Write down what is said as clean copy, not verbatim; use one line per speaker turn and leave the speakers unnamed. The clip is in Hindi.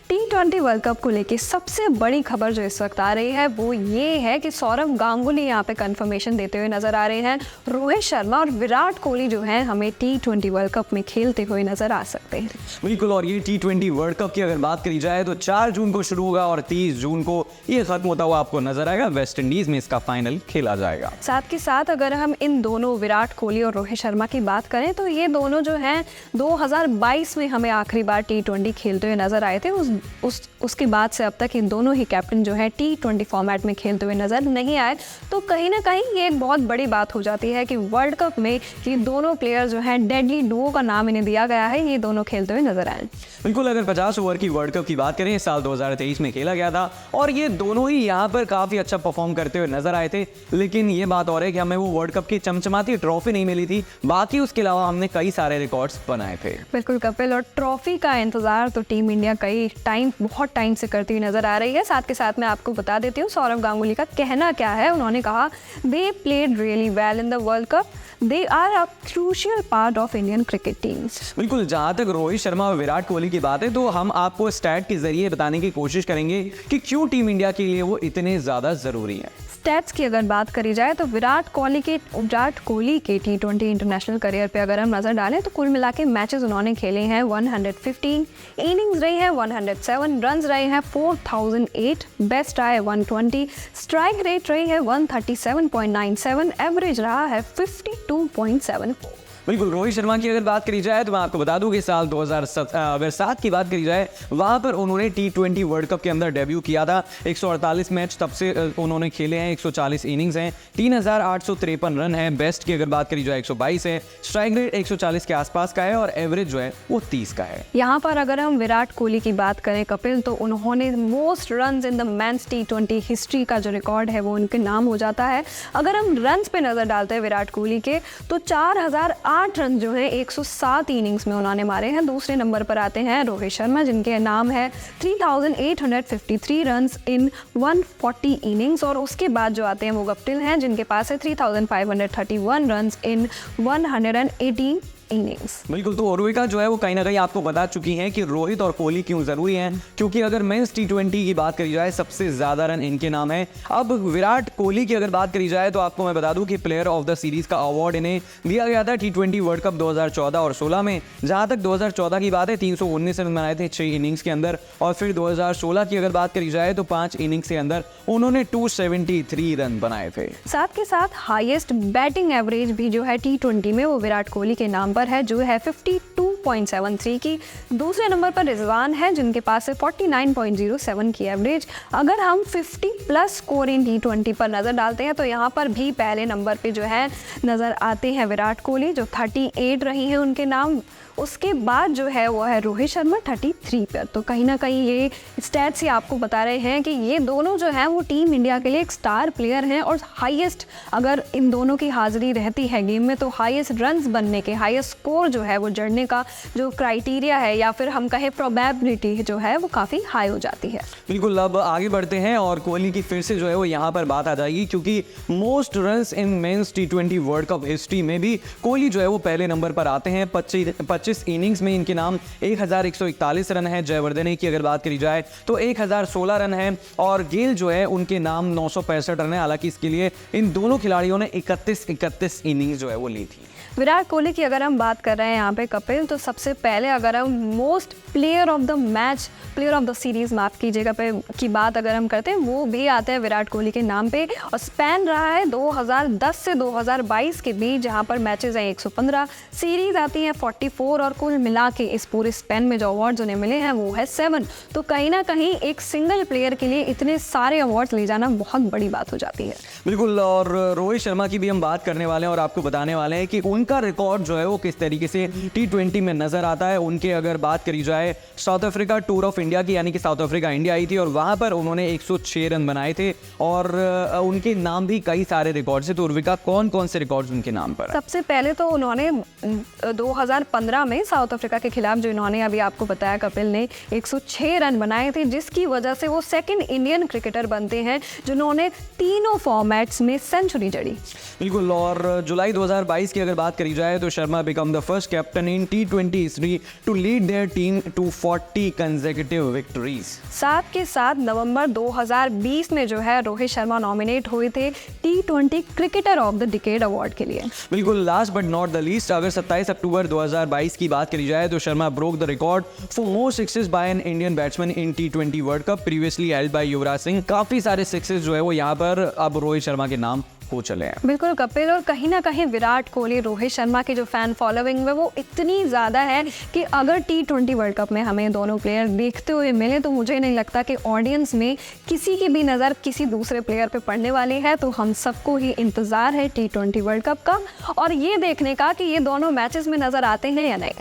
T20 वर्ल्ड कप को लेके सबसे बड़ी खबर जो इस वक्त आ रही है वो ये है कि सौरव गांगुली यहाँ पे कंफर्मेशन देते हुए नजर आ रहे हैं। रोहित शर्मा और विराट कोहली जो हैं हमें T20 वर्ल्ड कप में खेलते हुए नजर आ सकते हैं।
बिल्कुल, और ये T20 वर्ल्ड कप की अगर बात करी जाए तो 4 जून को शुरू होगा और 30 जून को ये खत्म होता हुआ आपको नजर आएगा। वेस्ट इंडीज में इसका फाइनल खेला जाएगा।
साथ के साथ अगर हम इन दोनों विराट कोहली और रोहित शर्मा की बात करें तो ये दोनों जो हैं 2022 में हमें आखिरी बार T20 खेलते हुए नजर आए थे। उसके बाद से अब तक इन दोनों ही कैप्टन जो है T20 फॉर्मेट में खेलते हुए नजर नहीं आए। तो कहीं ना कहीं ये एक बहुत बड़ी बात हो जाती है कि वर्ल्ड कप में ये दोनों प्लेयर जो हैं डेडली डुओ का नाम इन्हें दिया गया है, ये दोनों खेलते हुए नजर आए।
बिल्कुल, अगर 50 ओवर की वर्ल्ड कप की बात करें साल 2023 में खेला गया था और ये दोनों ही यहाँ पर काफ़ी अच्छा परफॉर्म करते हुए नजर आए थे। लेकिन ये बात और है कि हमें वो वर्ल्ड कप की चमचमाती ट्रॉफी नहीं मिली थी, बाकी उसके अलावा हमने कई सारे रिकॉर्ड्स बनाए थे।
बिल्कुल कपिल, और ट्रॉफी का इंतजार तो टीम इंडिया बहुत टाइम से करती हुई नजर आ रही है। साथ के साथ मैं आपको बता देती हूँ सौरव गांगुली का कहना क्या है। उन्होंने कहा they played really well in the world cup, they are a crucial part of Indian cricket teams.
बिल्कुल, जहाँ तक रोहित शर्मा और विराट कोहली की बात है तो हम आपको स्टैट के जरिए बताने की कोशिश करेंगे कि क्यों टीम इंडिया के लिए वो इतने ज़्यादा ज़रूरी हैं।
स्टैट्स की अगर बात करी जाए तो विराट कोहली के T20 इंटरनेशनल करियर पे अगर हम नज़र डालें तो कुल मिला के मैचेस उन्होंने खेले हैं 115, इनिंग्स रही है 107, रन्स रहे हैं 4008, बेस्ट रहा है 120, स्ट्राइक रेट रही है 137.97, एवरेज रहा है 52.74।
बिल्कुल, रोहित शर्मा की अगर बात करी जाए तो मैं आपको बता दूं कि साल 2007 की बात करी जाए वहां पर उन्होंने T20 वर्ल्ड कप के अंदर डेब्यू किया था। 148 मैच तब से उन्होंने खेले हैं, 140 इनिंग्स हैं, 3853 रन है, बेस्ट की अगर बात करी जाए 122 है, स्ट्राइक रेट 140 के आसपास का है और एवरेज जो है वो 30 का है।
यहाँ पर अगर हम विराट कोहली की बात करें कपिल तो उन्होंने most runs in the men's T20 history का जो रिकॉर्ड है वो उनके नाम हो जाता है। अगर हम रन्स पे नज़र डालते हैं विराट कोहली के तो 4008 रन जो है 107 इनिंग्स में उन्होंने मारे हैं। दूसरे नंबर पर आते हैं रोहित शर्मा जिनके नाम है 3853 रन्स इन 140 इनिंग्स, और उसके बाद जो आते हैं वो गप्टिल हैं जिनके पास है 3531 रन्स इन 118 इनिंग्स।
बिल्कुल, तो उर्विका जो है वो कहीं ना कहीं आपको बता चुकी हैं कि रोहित और कोहली क्यों जरूरी हैं, क्योंकि अगर मेंस T20 की बात करी जाए सबसे ज्यादा रन इनके नाम है। अब विराट कोहली की अगर बात करी जाए तो आपको मैं बता दूं कि प्लेयर ऑफ द सीरीज का अवार्ड इन्हें दिया गया था T20 वर्ल्ड कप 2014 और 16 में। जहां तक 2014 की बात है 319 रन बनाए थे 6 इनिंग्स के अंदर, और फिर 2016 की अगर बात करी जाए तो 5 इनिंग्स के अंदर उन्होंने 273 रन बनाए थे।
साथ के साथ हाईएस्ट बैटिंग एवरेज भी जो है T20 में वो विराट कोहली के नाम पर है जो है 52.73 की। दूसरे नंबर पर रिजवान है जिनके पास है 49.07 की एवरेज। अगर हम 50 प्लस स्कोर इन T20 पर नज़र डालते हैं तो यहाँ पर भी पहले नंबर पे जो है नज़र आते हैं विराट कोहली जो 38 रही हैं उनके नाम। उसके बाद जो है वो है रोहित शर्मा 33 पर। तो कहीं ना कहीं ये स्टैट्स ही आपको बता रहे हैं कि ये दोनों जो हैं वो टीम इंडिया के लिए एक स्टार प्लेयर हैं, और हाईएस्ट अगर इन दोनों की हाजिरी रहती है गेम में तो हाईएस्ट रन्स बनने के, हाईएस्ट स्कोर जो है वो जड़ने का जो क्राइटेरिया है या फिर हम कहें प्रोबेबिलिटी जो है वो काफ़ी हाई हो जाती है।
बिल्कुल, अब आगे बढ़ते हैं और कोहली की फिर से जो है वो यहाँ पर बात आ जाएगी, क्योंकि most runs in men's T20 world cup history में भी कोहली जो है वो पहले नंबर पर आते हैं। 25 इनिंग्स में इनके नाम 1141 रन है। जयवर्धने की अगर बात करी जाए तो 1016 रन है, और गेल जो है उनके नाम 965 रन है। हालांकि इसके लिए इन दोनों खिलाड़ियों ने 31 इनिंग्स जो है वो ली थी।
विराट कोहली की अगर हम बात कर रहे हैं यहाँ पे कपिल तो सबसे पहले अगर हम most player of the match, player of the series माफ कीजिएगा पे की बात अगर हम करते हैं वो भी आते हैं विराट कोहली के नाम पे, और स्पैन रहा है 2010 से 2022 के बीच जहाँ पर मैचेस हैं 115, सीरीज आती हैं 44, और कुल मिला के इस पूरे स्पैन में जो अवार्ड्स उन्हें मिले हैं वो है 7। तो कहीं ना कहीं एक सिंगल प्लेयर के लिए इतने सारे अवार्ड्स ले जाना बहुत बड़ी बात हो जाती है।
बिल्कुल, और रोहित शर्मा की भी हम बात करने वाले हैं और आपको बताने वाले हैं कि उनका रिकॉर्ड जो है वो किस तरीके से T20 में नजर आता है। उनके अगर बात करी जाए south Africa tour of India की, यानी कि साउथ अफ्रीका इंडिया आई थी और वहां पर उन्होंने 106 रन बनाए थे, और उनके नाम भी कई सारे रिकॉर्ड से। तो उर्विका, कौन कौन से रिकॉर्ड्स उनके नाम पर?
सबसे पहले तो उन्होंने 2015 में साउथ अफ्रीका के खिलाफ जो इन्होंने अभी आपको बताया कपिल ने 106 रन बनाए थे, जिसकी वजह से वो सेकंड इंडियन क्रिकेटर बनते हैं जिन्होंने तीनों फॉर्मेट्स में सेंचुरी जड़ी।
बिल्कुल, और जुलाई 2022 की अगर बात करी जाए तो Sharma become the first captain in T20 T20 history to lead their team to 40 consecutive victories.
साथ के साथ नवंबर 2020 में जो है रोहित शर्मा नॉमिनेट हुए थे T20 cricketer of the decade award के लिए।
बिल्कुल, last but not the least, अगर 27 अक्टूबर 2022 की बात करी जाए तो Sharma broke the record for more sixes by an Indian batsman in T20 world cup previously held by Yuvraj Singh. काफी सारे सिक्सेस जो है वो यहाँ पर अब रोहित शर्मा के नाम हो चले हैं।
बिल्कुल कपिल, और कहीं ना कहीं विराट कोहली रोहित शर्मा की जो फैन फॉलोइंग है वो इतनी ज़्यादा है कि अगर T20 वर्ल्ड कप में हमें दोनों प्लेयर देखते हुए मिले तो मुझे नहीं लगता कि ऑडियंस में किसी की भी नज़र किसी दूसरे प्लेयर पे पड़ने वाली है। तो हम सबको ही इंतज़ार है T20 वर्ल्ड कप का और ये देखने का कि ये दोनों मैचेस में नज़र आते हैं या नहीं।